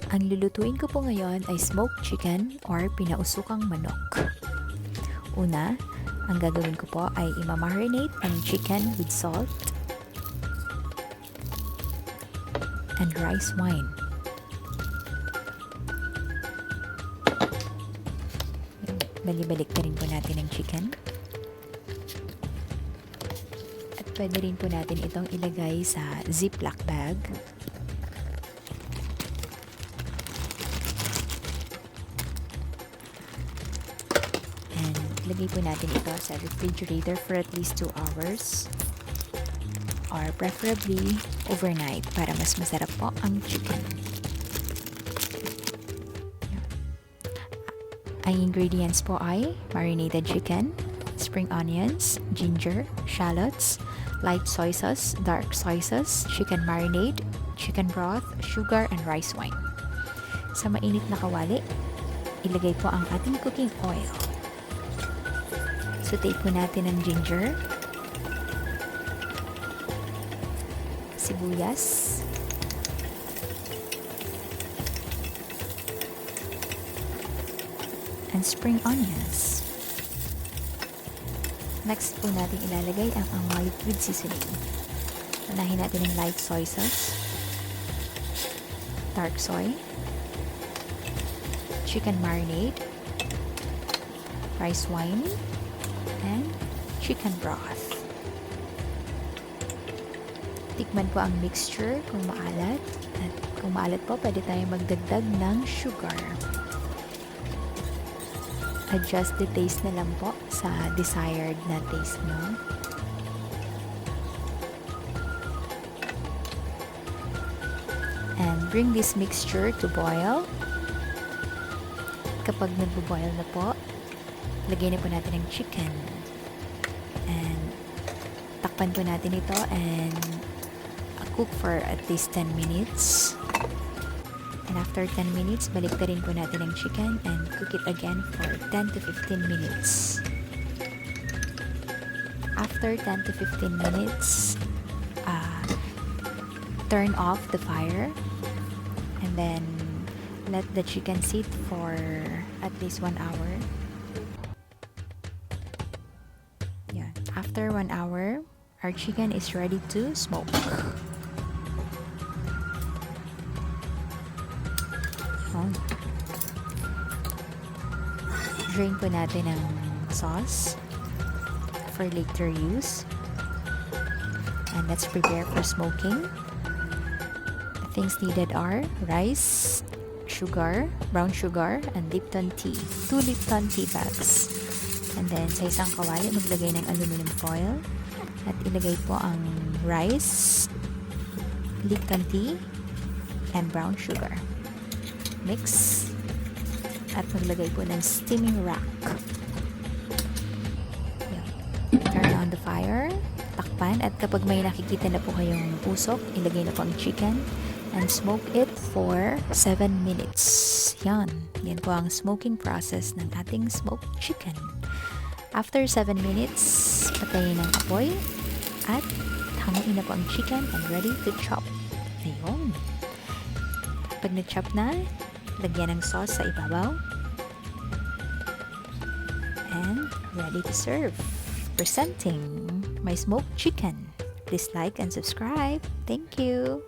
Ang lulutuin ko po ngayon ay smoked chicken or pina-usukang manok. Una, ang gagawin ko po ay imamarinate ang chicken with salt and rice wine. Balik na rin po natin ang chicken. At pwede rin po natin itong ilagay sa ziploc bag. And lagay po natin ito sa refrigerator for at least 2 hours. Or preferably overnight para mas masarap po ang chicken. Ang ingredients po ay marinated chicken, spring onions, ginger, shallots, light soy sauce, dark soy sauce, chicken marinade, chicken broth, sugar, and rice wine. Sa mainit na kawali, ilagay po ang ating cooking oil. Saute po natin ang ginger, sibuyas, and spring onions. Next po natin ilalagay ang liquid seasoning. Unahin natin ang light soy sauce, dark soy, chicken marinade, rice wine, and chicken broth. Tikman po ang mixture kung maalat. At kung maalat po, pwede tayong magdagdag ng sugar. Adjust the taste na lang po sa desired na taste nyo. And bring this mixture to boil. Kapag nagbo-boil na po, lagyan na po natin ang chicken. And takpan po natin ito and cook for at least 10 minutes. And after 10 minutes, balik na rin po natin ang chicken and cook it again for 10 to 15 minutes. After 10 to 15 minutes, turn off the fire and then let the chicken sit for at least 1 hour. Yeah. After 1 hour, our chicken is ready to smoke. Drain po natin ang sauce for later use. And let's prepare for smoking. The things needed are rice, sugar, brown sugar, and Lipton tea. 2 Lipton tea bags. And then sa isang kawali, maglagay ng aluminum foil. At ilagay po ang rice, Lipton tea, and brown sugar. Mix at maglagay po ng steaming rack. Turn on the fire, takpan, at kapag may nakikita na po kayong usok, ilagay na po ang chicken and smoke it for 7 minutes. Yan po ang smoking process ng ating smoked chicken. After 7 minutes, patayin ang apoy at hanguin na po ang chicken and ready to chop. Ayun. Pag na-chop na, lagyan ng sauce sa ibabaw. And ready to serve. Presenting my smoked chicken. Please like and subscribe. Thank you.